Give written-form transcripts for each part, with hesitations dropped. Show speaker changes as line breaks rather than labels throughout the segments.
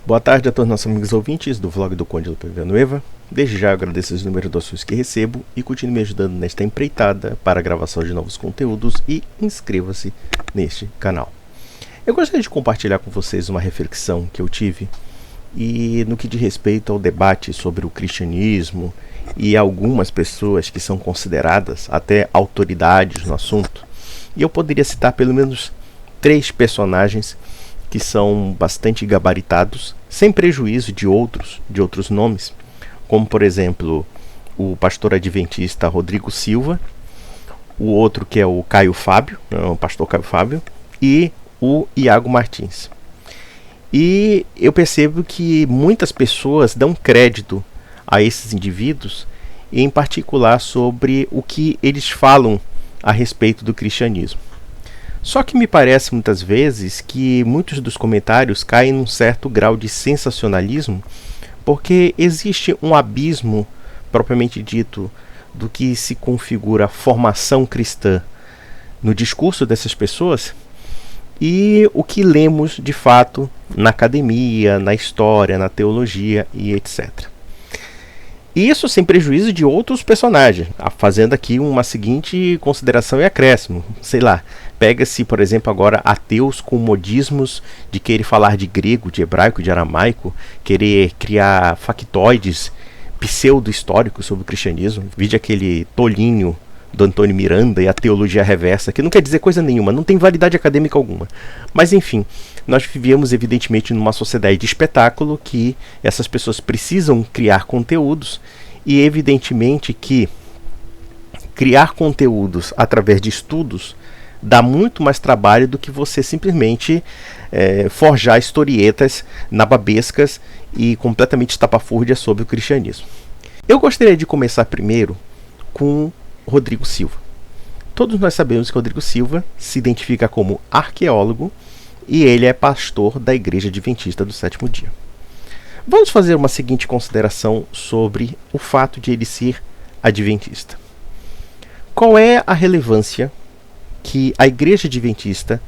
Boa tarde a todos os nossos amigos ouvintes do vlog do Conde Lupe Villanueva. Desde já eu agradeço os números de doações que recebo e continue me ajudando nesta empreitada para a gravação de novos conteúdos e inscreva-se neste canal. Eu gostaria de compartilhar com vocês uma reflexão que eu tive e no que diz respeito ao debate sobre o cristianismo e algumas pessoas que são consideradas até autoridades no assunto. E eu poderia citar pelo menos 3 personagens que são bastante gabaritados, sem prejuízo de outros nomes, como por exemplo o pastor adventista Rodrigo Silva, o outro que é o Caio Fábio, o pastor Caio Fábio, e o Iago Martins. E eu percebo que muitas pessoas dão crédito a esses indivíduos, em particular sobre o que eles falam a respeito do cristianismo. Só que me parece muitas vezes que muitos dos comentários caem num certo grau de sensacionalismo, porque existe um abismo, propriamente dito, do que se configura a formação cristã no discurso dessas pessoas e o que lemos de fato na academia, na história, na teologia e etc. Isso sem prejuízo de outros personagens, fazendo aqui uma seguinte consideração e acréscimo. Sei lá, pega-se, por exemplo, agora ateus com modismos de querer falar de grego, de hebraico, de aramaico, querer criar factoides pseudo-históricos sobre o cristianismo. Vide aquele tolinho do Antônio Miranda e a teologia reversa, que não quer dizer coisa nenhuma, não tem validade acadêmica alguma. Mas enfim, nós vivemos evidentemente numa sociedade de espetáculo que essas pessoas precisam criar conteúdos e evidentemente que criar conteúdos através de estudos dá muito mais trabalho do que você simplesmente forjar historietas nababescas e completamente estapafúrdias sobre o cristianismo. Eu gostaria de começar primeiro com Rodrigo Silva. Todos nós sabemos que Rodrigo Silva se identifica como arqueólogo e ele é pastor da Igreja Adventista do Sétimo Dia. Vamos fazer uma seguinte consideração sobre o fato de ele ser adventista. Qual é a relevância que a Igreja Adventista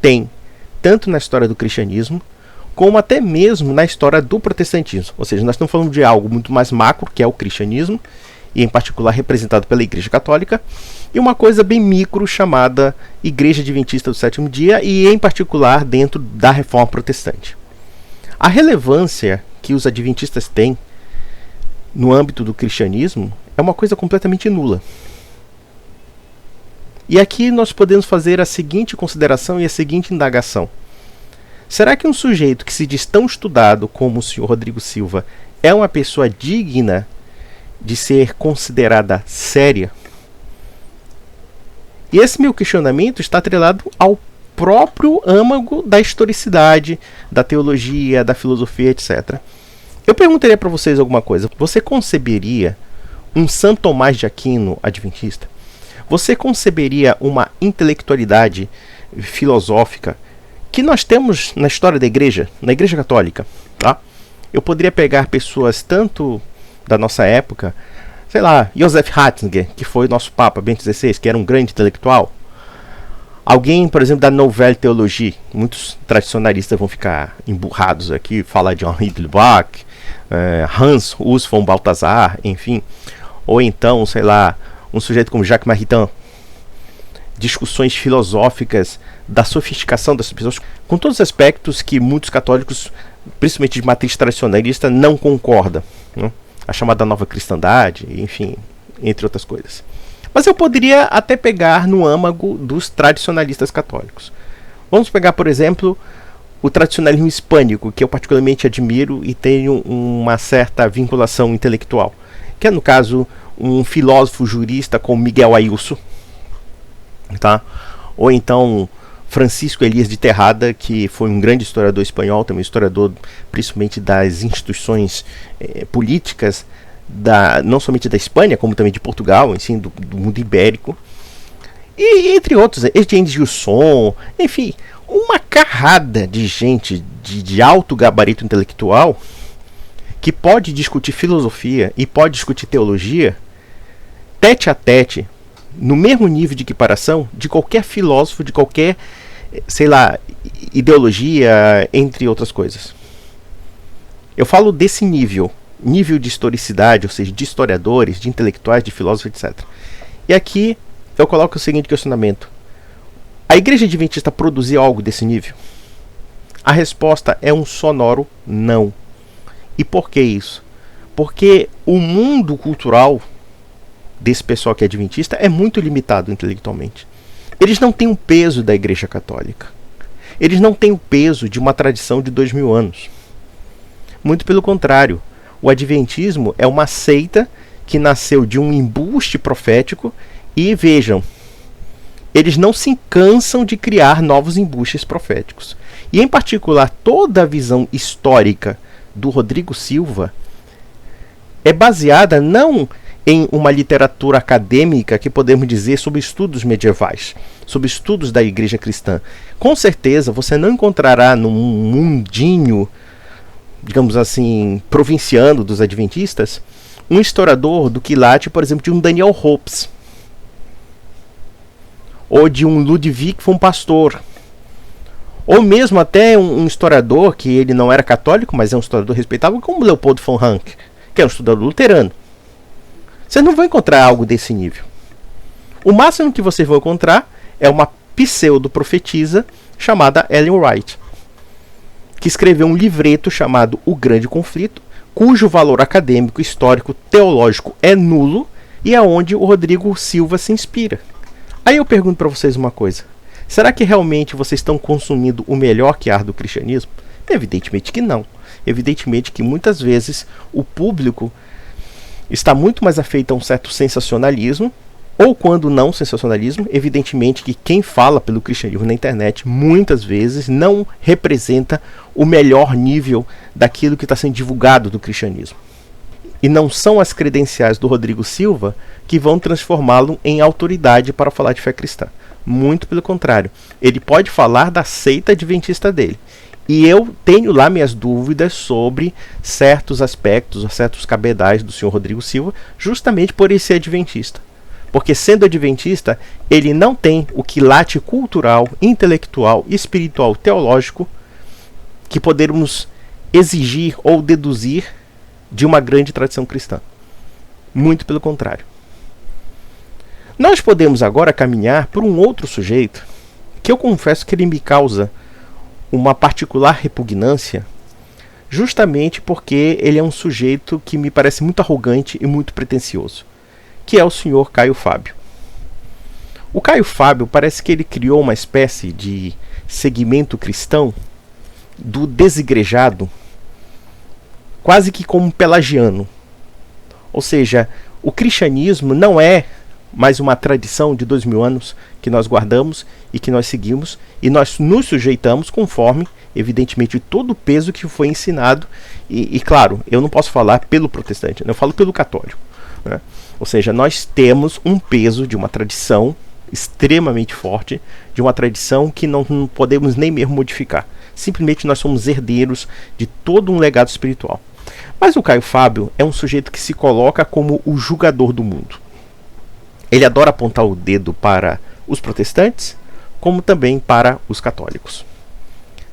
tem tanto na história do cristianismo como até mesmo na história do protestantismo? Ou seja, nós estamos falando de algo muito mais macro, que é o cristianismo, e em particular representado pela Igreja Católica, e uma coisa bem micro chamada Igreja Adventista do Sétimo Dia, e em particular dentro da Reforma Protestante. A relevância que os adventistas têm no âmbito do cristianismo é uma coisa completamente nula. E aqui nós podemos fazer a seguinte consideração e a seguinte indagação. Será que um sujeito que se diz tão estudado como o senhor Rodrigo Silva é uma pessoa digna de ser considerada séria? E esse meu questionamento está atrelado ao próprio âmago da historicidade, da teologia, da filosofia, etc. Eu perguntaria para vocês alguma coisa. Você conceberia um Santo Tomás de Aquino adventista? Você conceberia uma intelectualidade filosófica que nós temos na história da igreja, na Igreja Católica? Tá? Eu poderia pegar pessoas tanto da nossa época, sei lá, Joseph Ratzinger, que foi o nosso Papa Bento XVI, que era um grande intelectual. Alguém, por exemplo, da Nouvelle Théologie, muitos tradicionalistas vão ficar emburrados aqui, falar de Henri de Lubac, Hans Urs von Balthasar, enfim. Ou então, sei lá, um sujeito como Jacques Maritain. Discussões filosóficas da sofisticação dessas pessoas, com todos os aspectos que muitos católicos, principalmente de matriz tradicionalista, não concordam, né? A chamada nova cristandade, enfim, entre outras coisas. Mas eu poderia até pegar no âmago dos tradicionalistas católicos. Vamos pegar, por exemplo, o tradicionalismo hispânico, que eu particularmente admiro e tenho uma certa vinculação intelectual, que é, no caso, um filósofo jurista como Miguel Ayuso, tá? Ou então Francisco Elias de Terrada, que foi um grande historiador espanhol, também historiador principalmente das instituições políticas, não somente da Espanha, como também de Portugal, enfim, do mundo ibérico. E entre outros, Etienne Gilson, enfim, uma carrada de gente de alto gabarito intelectual que pode discutir filosofia e pode discutir teologia tete a tete, no mesmo nível de equiparação de qualquer filósofo, de qualquer, sei lá, ideologia, entre outras coisas. Eu falo desse nível de historicidade, ou seja, de historiadores, de intelectuais, de filósofos, etc. E aqui eu coloco o seguinte questionamento: a Igreja Adventista produziu algo desse nível? A resposta é um sonoro não. E por que isso? Porque o mundo cultural desse pessoal que é adventista é muito limitado intelectualmente. Eles não têm o peso da Igreja Católica. Eles não têm o peso de uma tradição de 2000 anos. Muito pelo contrário, o Adventismo é uma seita que nasceu de um embuste profético e, vejam, eles não se cansam de criar novos embustes proféticos. E, em particular, toda a visão histórica do Rodrigo Silva é baseada não em uma literatura acadêmica que podemos dizer sobre estudos medievais, sobre estudos da igreja cristã. Com certeza você não encontrará num mundinho, digamos assim, provinciano dos adventistas, um historiador do quilate, por exemplo, de um Daniel Hopes, ou de um Ludwig von Pastor, ou mesmo até um historiador que ele não era católico, mas é um historiador respeitável, como Leopold von Ranke, que é um historiador luterano. Vocês não vão encontrar algo desse nível. O máximo que vocês vão encontrar é uma pseudo-profetisa chamada Ellen White, que escreveu um livreto chamado O Grande Conflito, cujo valor acadêmico, histórico, teológico é nulo, e é onde o Rodrigo Silva se inspira. Aí eu pergunto para vocês uma coisa: será que realmente vocês estão consumindo o melhor que há do cristianismo? Evidentemente que não. Evidentemente que muitas vezes o público está muito mais afeito a um certo sensacionalismo, ou quando não sensacionalismo, evidentemente que quem fala pelo cristianismo na internet muitas vezes não representa o melhor nível daquilo que está sendo divulgado do cristianismo. E não são as credenciais do Rodrigo Silva que vão transformá-lo em autoridade para falar de fé cristã. Muito pelo contrário. Ele pode falar da seita adventista dele. E eu tenho lá minhas dúvidas sobre certos aspectos, certos cabedais do senhor Rodrigo Silva, justamente por ele ser adventista. Porque sendo adventista, ele não tem o quilate cultural, intelectual, espiritual, teológico que podemos exigir ou deduzir de uma grande tradição cristã. Muito pelo contrário. Nós podemos agora caminhar por um outro sujeito que eu confesso que ele me causa uma particular repugnância, justamente porque ele é um sujeito que me parece muito arrogante e muito pretensioso, que é o senhor Caio Fábio. O Caio Fábio parece que ele criou uma espécie de segmento cristão do desigrejado, quase que como um pelagiano. Ou seja, o cristianismo não é mais uma tradição de 2000 anos que nós guardamos e que nós seguimos, e nós nos sujeitamos conforme, evidentemente, todo o peso que foi ensinado. E claro, eu não posso falar pelo protestante, eu falo pelo católico, né? Ou seja, nós temos um peso de uma tradição extremamente forte, de uma tradição que não podemos nem mesmo modificar. Simplesmente nós somos herdeiros de todo um legado espiritual. Mas o Caio Fábio é um sujeito que se coloca como o julgador do mundo. Ele adora apontar o dedo para os protestantes, como também para os católicos,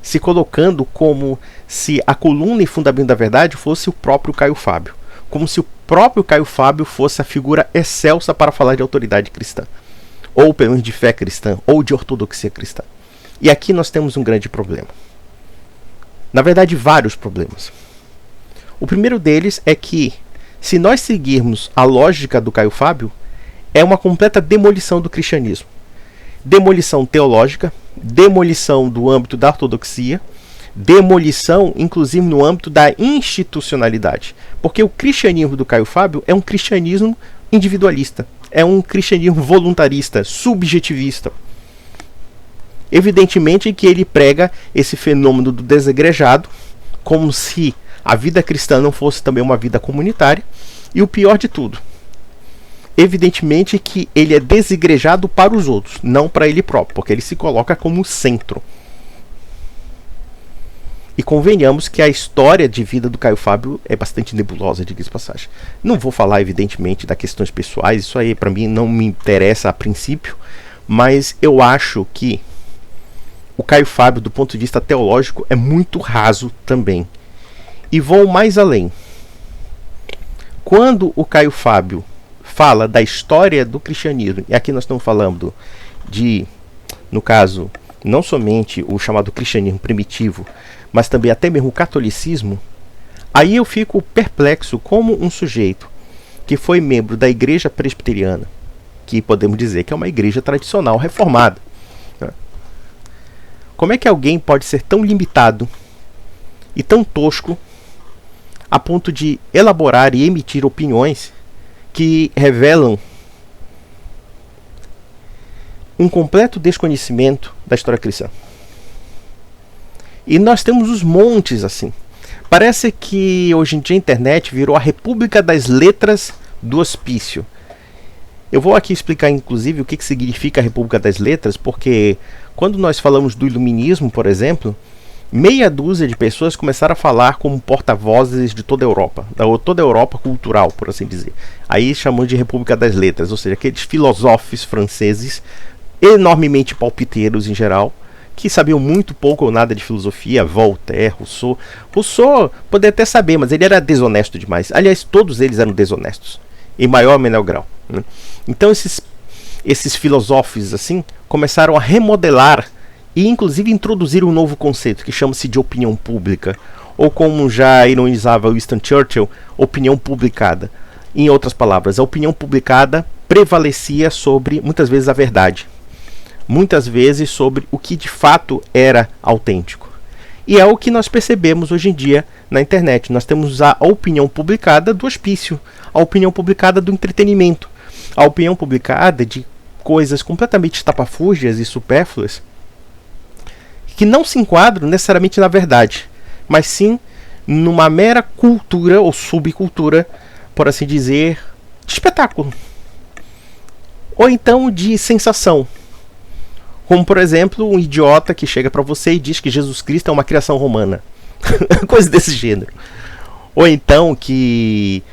se colocando como se a coluna e fundamento da verdade fosse o próprio Caio Fábio, como se o próprio Caio Fábio fosse a figura excelsa para falar de autoridade cristã, ou pelo menos de fé cristã, ou de ortodoxia cristã. E aqui nós temos um grande problema. Na verdade, vários problemas. O primeiro deles é que, se nós seguirmos a lógica do Caio Fábio, é uma completa demolição do cristianismo. Demolição teológica, demolição do âmbito da ortodoxia, demolição, inclusive, no âmbito da institucionalidade. Porque o cristianismo do Caio Fábio é um cristianismo individualista, é um cristianismo voluntarista, subjetivista. Evidentemente que ele prega esse fenômeno do desegrejado, como se a vida cristã não fosse também uma vida comunitária, e o pior de tudo, evidentemente que ele é desigrejado para os outros, não para ele próprio, porque ele se coloca como centro. E convenhamos que a história de vida do Caio Fábio é bastante nebulosa, diga-se de passagem. Não vou falar, evidentemente, das questões pessoais, isso aí para mim não me interessa a princípio, mas eu acho que o Caio Fábio, do ponto de vista teológico, é muito raso também. E vou mais além. Quando o Caio Fábio fala da história do cristianismo, e aqui nós estamos falando de, no caso, não somente o chamado cristianismo primitivo, mas também até mesmo o catolicismo, aí eu fico perplexo como um sujeito que foi membro da igreja presbiteriana, que podemos dizer que é uma igreja tradicional reformada, né? Como é que alguém pode ser tão limitado e tão tosco a ponto de elaborar e emitir opiniões que revelam um completo desconhecimento da história cristã? E nós temos os montes assim. Parece que hoje em dia a internet virou a república das letras do hospício. Eu vou aqui explicar inclusive o que significa a república das letras, porque quando nós falamos do iluminismo, por exemplo, meia dúzia de pessoas começaram a falar como porta-vozes de toda a Europa, toda a Europa cultural, por assim dizer. Aí chamam de República das Letras, ou seja, aqueles filósofos franceses, enormemente palpiteiros em geral, que sabiam muito pouco ou nada de filosofia, Voltaire, Rousseau. Rousseau poderia até saber, mas ele era desonesto demais. Aliás, todos eles eram desonestos, em maior ou menor grau, né? Então esses filósofos assim começaram a remodelar e inclusive introduzir um novo conceito que chama-se de opinião pública, ou como já ironizava Winston Churchill, opinião publicada. Em outras palavras, a opinião publicada prevalecia sobre, muitas vezes, a verdade, muitas vezes sobre o que de fato era autêntico. E é o que nós percebemos hoje em dia na internet. Nós temos a opinião publicada do hospício, a opinião publicada do entretenimento, a opinião publicada de coisas completamente estapafúrdias e supérfluas, que não se enquadram necessariamente na verdade, mas sim numa mera cultura ou subcultura, por assim dizer, de espetáculo, ou então de sensação, como por exemplo um idiota que chega para você e diz que Jesus Cristo é uma criação romana, coisa desse gênero, ou então que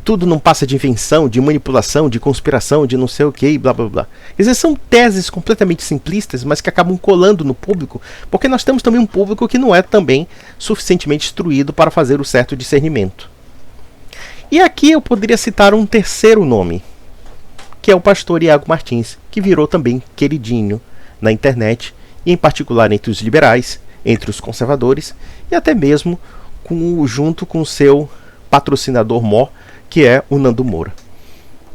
tudo não passa de invenção, de manipulação, de conspiração, de não sei o que, e blá blá blá. Quer dizer, são teses completamente simplistas, mas que acabam colando no público, porque nós temos também um público que não é também suficientemente instruído para fazer o certo discernimento. E aqui eu poderia citar um terceiro nome, que é o pastor Iago Martins, que virou também queridinho na internet, e em particular entre os liberais, entre os conservadores, e até mesmo junto com o seu patrocinador maior, que é o Nando Moura.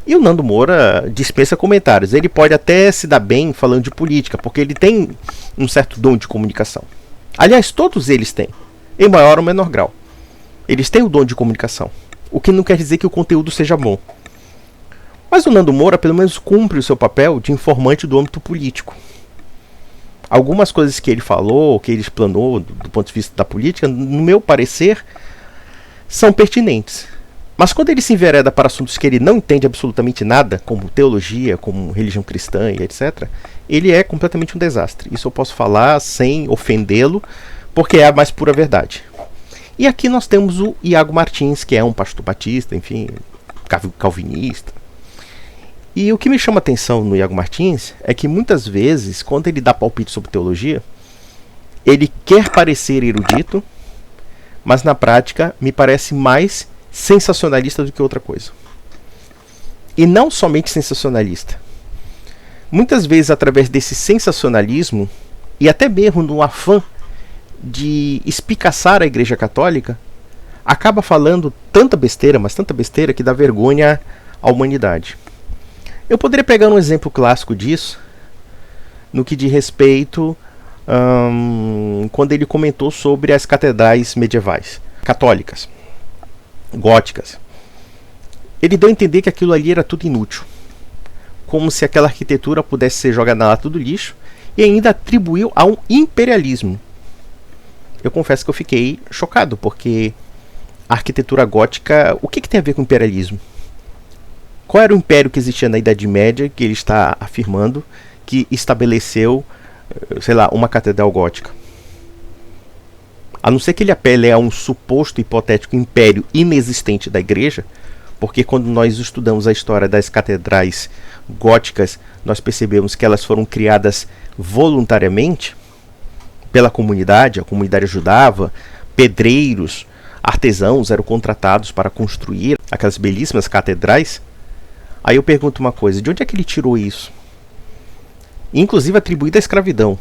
E o Nando Moura dispensa comentários. Ele pode até se dar bem falando de política, porque ele tem um certo dom de comunicação. Aliás, todos eles têm, em maior ou menor grau. Eles têm o dom de comunicação, o que não quer dizer que o conteúdo seja bom. Mas o Nando Moura pelo menos cumpre o seu papel de informante do âmbito político. Algumas coisas que ele falou, que ele explanou do ponto de vista da política, no meu parecer, são pertinentes. Mas quando ele se envereda para assuntos que ele não entende absolutamente nada, como teologia, como religião cristã e etc., ele é completamente um desastre. Isso eu posso falar sem ofendê-lo, porque é a mais pura verdade. E aqui nós temos o Iago Martins, que é um pastor batista, enfim, calvinista. E o que me chama a atenção no Iago Martins é que muitas vezes, quando ele dá palpite sobre teologia, ele quer parecer erudito, mas na prática me parece mais sensacionalista do que outra coisa. E não somente sensacionalista. Muitas vezes, através desse sensacionalismo, e até mesmo no afã de espicaçar a Igreja Católica, acaba falando tanta besteira, mas tanta besteira, que dá vergonha à humanidade. Eu poderia pegar um exemplo clássico disso, no que diz respeito quando ele comentou sobre as catedrais medievais, católicas, góticas. Ele deu a entender que aquilo ali era tudo inútil, como se aquela arquitetura pudesse ser jogada na lata do lixo, e ainda atribuiu a um imperialismo. Eu confesso que eu fiquei chocado, porque a arquitetura gótica, o que tem a ver com imperialismo? Qual era o império que existia na Idade Média, que ele está afirmando, que estabeleceu, sei lá, uma catedral gótica? A não ser que ele apele a um suposto hipotético império inexistente da Igreja, porque quando nós estudamos a história das catedrais góticas, nós percebemos que elas foram criadas voluntariamente pela comunidade, a comunidade ajudava, pedreiros artesãos eram contratados para construir aquelas belíssimas catedrais. Aí eu pergunto uma coisa, de onde é que ele tirou isso? Inclusive atribuído à escravidão.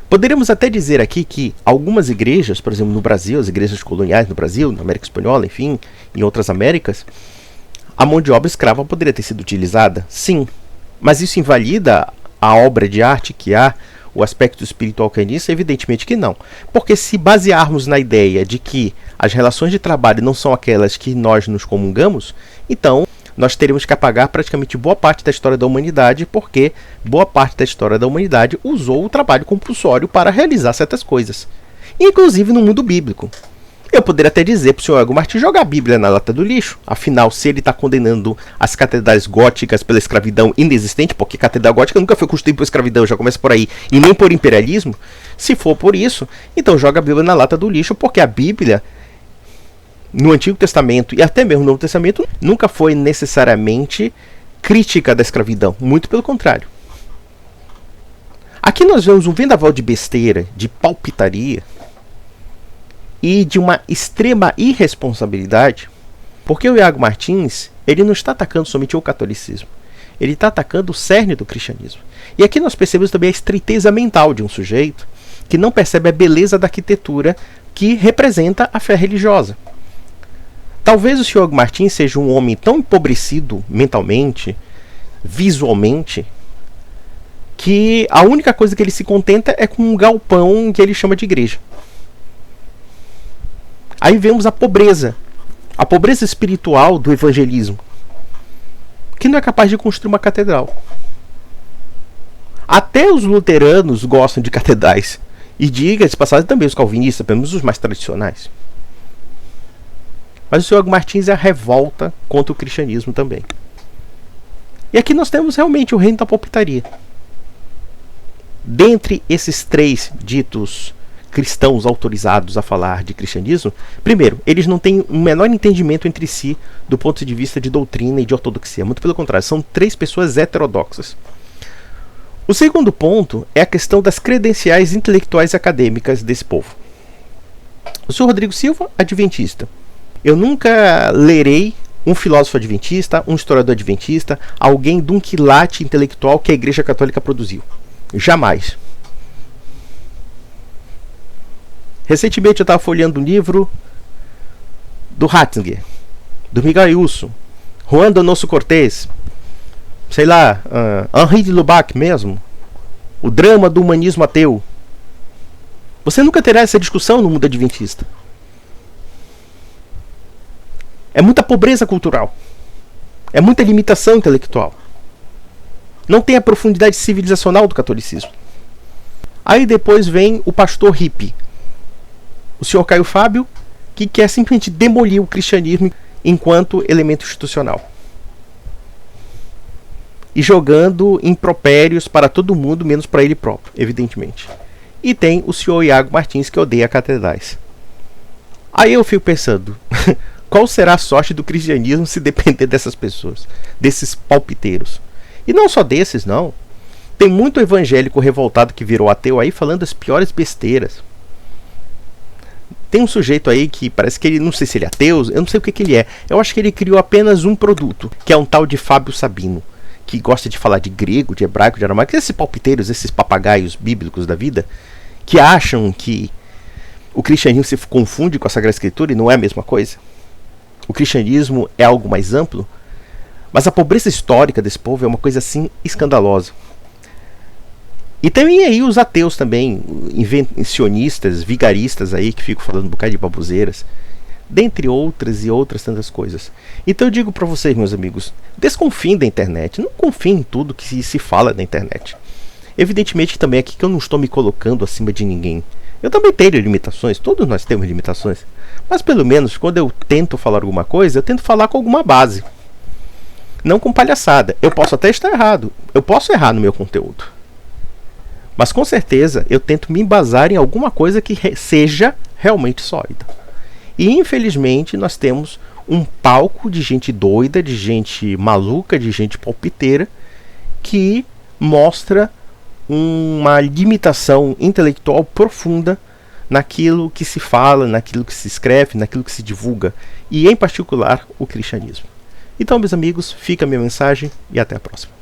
Poderíamos até dizer aqui que algumas igrejas, por exemplo no Brasil, as igrejas coloniais no Brasil, na América Espanhola, enfim, em outras Américas, a mão de obra escrava poderia ter sido utilizada, sim. Mas isso invalida a obra de arte que há, o aspecto espiritual que é nisso? Evidentemente que não. Porque se basearmos na ideia de que as relações de trabalho não são aquelas que nós nos comungamos, então nós teríamos que apagar praticamente boa parte da história da humanidade, porque boa parte da história da humanidade usou o trabalho compulsório para realizar certas coisas. Inclusive no mundo bíblico. Eu poderia até dizer para o senhor Iago Martins jogar a Bíblia na lata do lixo. Afinal, se ele está condenando as catedrais góticas pela escravidão inexistente, porque catedral gótica nunca foi construída por escravidão, já começa por aí, e nem por imperialismo, se for por isso, então joga a Bíblia na lata do lixo, porque a Bíblia, no Antigo Testamento e até mesmo no Novo Testamento, nunca foi necessariamente crítica da escravidão. Muito pelo contrário. Aqui nós vemos um vendaval de besteira, de palpitaria, e de uma extrema irresponsabilidade, porque o Iago Martins, ele não está atacando somente o catolicismo, ele está atacando o cerne do cristianismo. E aqui nós percebemos também a estreiteza mental de um sujeito que não percebe a beleza da arquitetura que representa a fé religiosa. Talvez o senhor Iago Martins seja um homem tão empobrecido mentalmente, visualmente, que a única coisa que ele se contenta é com um galpão que ele chama de igreja. Aí vemos a pobreza espiritual do evangelismo, que não é capaz de construir uma catedral. Até os luteranos gostam de catedrais, e diga-se de passagem também os calvinistas, pelo menos os mais tradicionais. Mas o senhor Iago Martins é a revolta contra o cristianismo também. E aqui nós temos realmente o reino da palpitaria. Dentre esses três ditos cristãos autorizados a falar de cristianismo, primeiro, eles não têm um menor entendimento entre si do ponto de vista de doutrina e de ortodoxia. Muito pelo contrário, são três pessoas heterodoxas. O segundo ponto é a questão das credenciais intelectuais e acadêmicas desse povo. O senhor Rodrigo Silva, adventista. Eu nunca lerei um filósofo adventista, um historiador adventista, alguém de um quilate intelectual que a Igreja Católica produziu. Jamais. Recentemente eu estava folheando um livro do Ratzinger, do Miguel Ayuso, Juan Donoso Cortés, sei lá, Henri de Lubac mesmo, o drama do humanismo ateu. Você nunca terá essa discussão no mundo adventista. É muita pobreza cultural, é muita limitação intelectual. Não tem a profundidade civilizacional do catolicismo. Aí depois vem o pastor hippie, o senhor Caio Fábio, que quer simplesmente demolir o cristianismo enquanto elemento institucional. E jogando impropérios para todo mundo, menos para ele próprio, evidentemente. E tem o senhor Iago Martins, que odeia catedrais. Aí eu fico pensando, qual será a sorte do cristianismo se depender dessas pessoas, desses palpiteiros? E não só desses, não. Tem muito evangélico revoltado que virou ateu aí falando as piores besteiras. Tem um sujeito aí que parece que ele, não sei se ele é ateu, eu não sei o que ele é. Eu acho que ele criou apenas um produto, que é um tal de Fábio Sabino, que gosta de falar de grego, de hebraico, de aramaico, esses palpiteiros, esses papagaios bíblicos da vida, que acham que o cristianismo se confunde com a Sagrada Escritura e não é a mesma coisa. O cristianismo é algo mais amplo, mas a pobreza histórica desse povo é uma coisa assim escandalosa. E também aí os ateus também, invencionistas, vigaristas aí, que ficam falando um bocado de baboseiras, dentre outras e outras tantas coisas. Então eu digo para vocês, meus amigos, desconfiem da internet, não confiem em tudo que se fala na internet. Evidentemente também aqui que eu não estou me colocando acima de ninguém. Eu também tenho limitações, todos nós temos limitações. Mas pelo menos quando eu tento falar alguma coisa, eu tento falar com alguma base. Não com palhaçada. Eu posso até estar errado, eu posso errar no meu conteúdo. Mas com certeza eu tento me embasar em alguma coisa que seja realmente sólida. E infelizmente nós temos um palco de gente doida, de gente maluca, de gente palpiteira, que mostra uma limitação intelectual profunda naquilo que se fala, naquilo que se escreve, naquilo que se divulga, e em particular o cristianismo. Então, meus amigos, fica a minha mensagem e até a próxima.